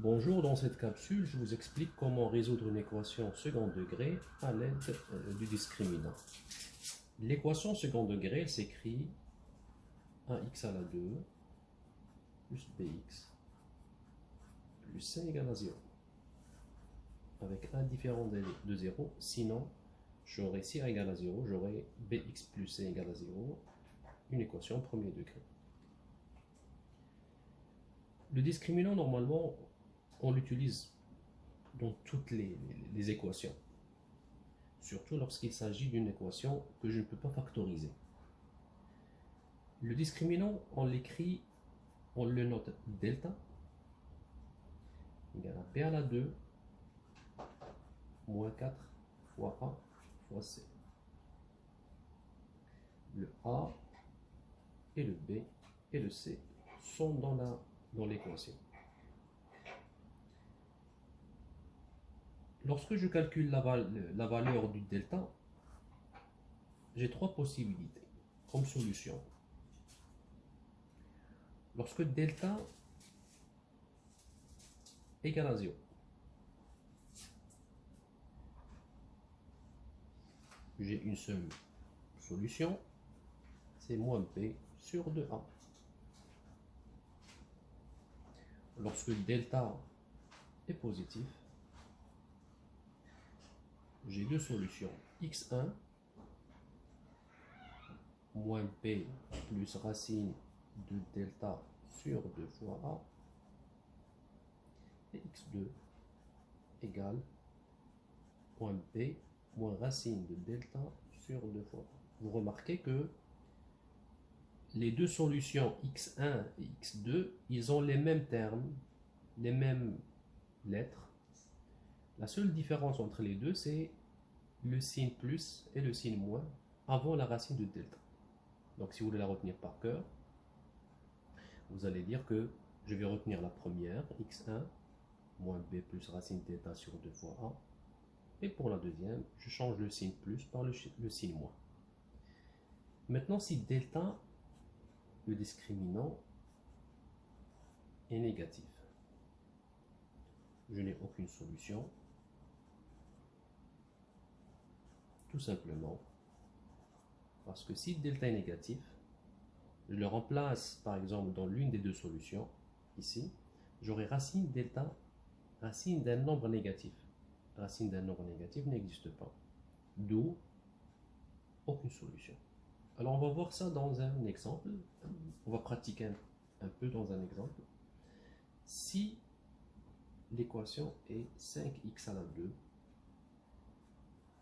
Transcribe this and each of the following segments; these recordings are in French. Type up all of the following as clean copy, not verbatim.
Bonjour, dans cette capsule, je vous explique comment résoudre une équation second degré à l'aide du discriminant. L'équation second degré s'écrit 1x à la 2 plus bx plus c égale à 0. Avec un différent de 0, sinon j'aurai c égale à 0, j'aurai bx plus c égale à 0, une équation premier degré. Le discriminant, normalement, on l'utilise dans toutes les équations, surtout lorsqu'il s'agit d'une équation que je ne peux pas factoriser. Le discriminant, on l'écrit, on le note delta égale à b à la 2 moins 4 fois a fois c. Le a et le b et le c sont dans l'équation. Lorsque je calcule la valeur du delta, j'ai trois possibilités comme solution. Lorsque delta égale à 0, j'ai une seule solution, c'est moins b sur 2a. Lorsque delta est positif, j'ai deux solutions, x1 moins b plus racine de delta sur 2 fois a, et x2 égale moins b moins racine de delta sur 2 fois a. Vous remarquez que les deux solutions x1 et x2, ils ont les mêmes termes, les mêmes lettres. La seule différence entre les deux, c'est le signe plus et le signe moins avant la racine de delta. Donc si vous voulez la retenir par cœur, vous allez dire que je vais retenir la première, x1 moins b plus racine delta sur 2 fois a. Et pour la deuxième, je change le signe plus par le signe moins. Maintenant, si delta, le discriminant, est négatif, je n'ai aucune solution. Tout simplement parce que si delta est négatif, je le remplace par exemple dans l'une des deux solutions, ici, j'aurai racine delta, racine d'un nombre négatif. Racine d'un nombre négatif n'existe pas, d'où aucune solution. Alors on va voir ça dans un exemple, on va pratiquer un peu dans un exemple. Si l'équation est 5x à la 2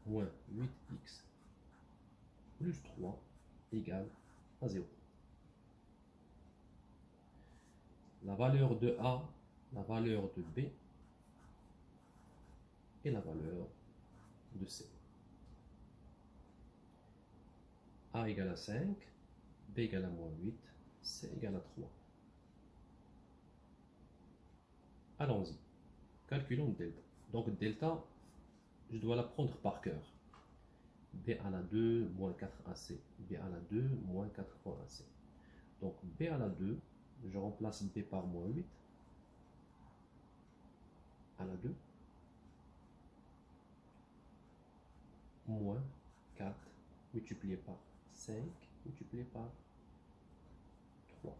moins 8x plus 3 égale à 0. La valeur de a, la valeur de b et la valeur de c. A égale à 5, b égale à moins 8, c égale à 3. Allons-y, calculons delta. Donc delta, je dois la prendre par cœur. b à la 2 moins 4ac, b à la 2 moins 4 fois ac. Donc b à la 2, je remplace b par moins 8 à la 2 moins 4 multiplié par 5 multiplié par 3.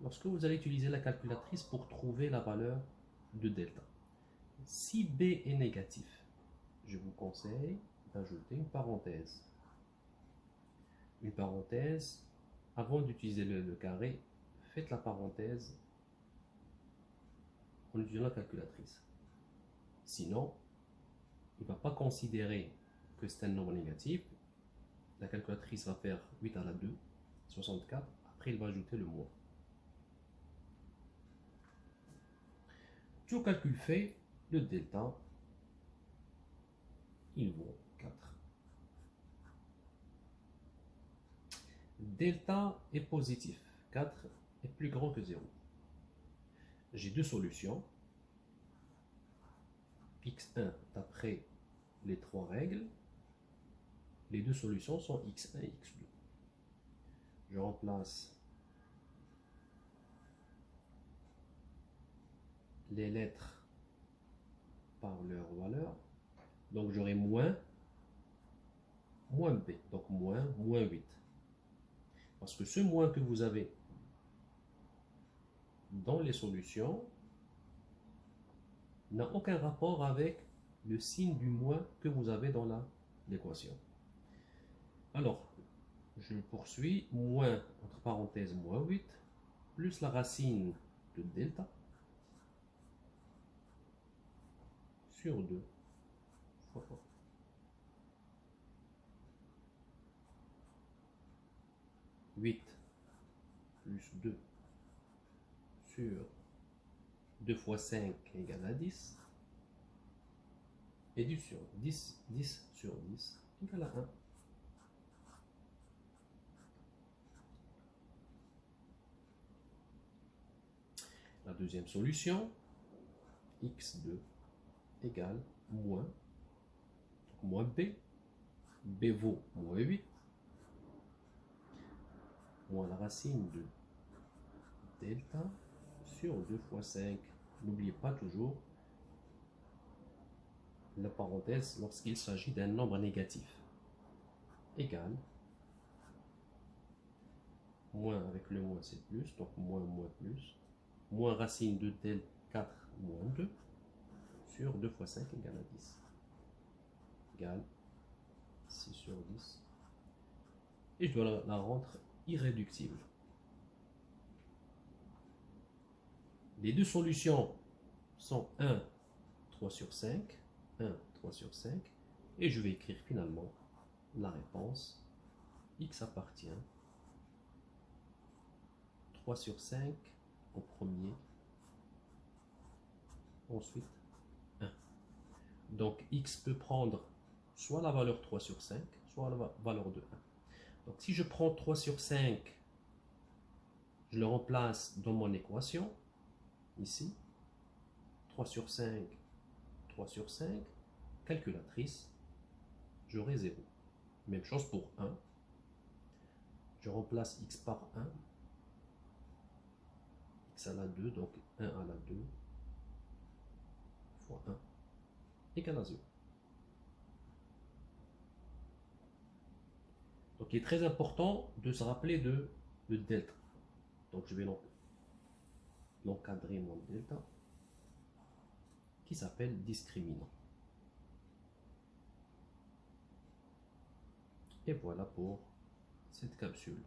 Lorsque vous allez utiliser la calculatrice pour trouver la valeur de delta, si b est négatif, je vous conseille d'ajouter une parenthèse. Une parenthèse, avant d'utiliser le carré, faites la parenthèse en utilisant la calculatrice. Sinon, il ne va pas considérer que c'est un nombre négatif. La calculatrice va faire 8 à la 2, 64. Après, il va ajouter le moins. Tout calcul fait, le delta, il vaut 4. Delta est positif. 4 est plus grand que 0. J'ai deux solutions. x1 d'après les trois règles. Les deux solutions sont x1 et x2. Je remplace les lettres par leur valeur. Donc j'aurai moins b, donc moins 8. Parce que ce moins que vous avez dans les solutions n'a aucun rapport avec le signe du moins que vous avez dans l'équation. Alors, je poursuis, moins, entre parenthèses, moins 8, plus la racine de delta sur 2 fois 1. Huit plus 2 sur 2 fois 5 égale à 10. Et 10 sur 10 égale à 1. La deuxième solution, x2 égale moins b. B vaut moins 8, moins la racine de delta sur 2 fois 5. N'oubliez pas toujours la parenthèse lorsqu'il s'agit d'un nombre négatif. Égale, moins avec le moins c'est plus, donc moins plus, moins racine de del 4 moins 2 sur 2 fois 5 égale à 10. Égale 6 sur 10. Et je dois la rendre irréductible. Les deux solutions sont 1, 3 sur 5, 1, 3 sur 5, et je vais écrire finalement la réponse. X appartient 3 sur 5 au premier, ensuite 1. Donc X peut prendre soit la valeur 3 sur 5, soit la valeur de 1. Donc si je prends 3 sur 5, je le remplace dans mon équation, ici, 3 sur 5, 3 sur 5, calculatrice, j'aurai 0. Même chose pour 1. Je remplace x par 1, x à la 2, donc 1 à la 2, fois 1, égale à 0. Donc il est très important de se rappeler de delta. Donc je vais l'encadrer mon delta, qui s'appelle discriminant. Et voilà pour cette capsule.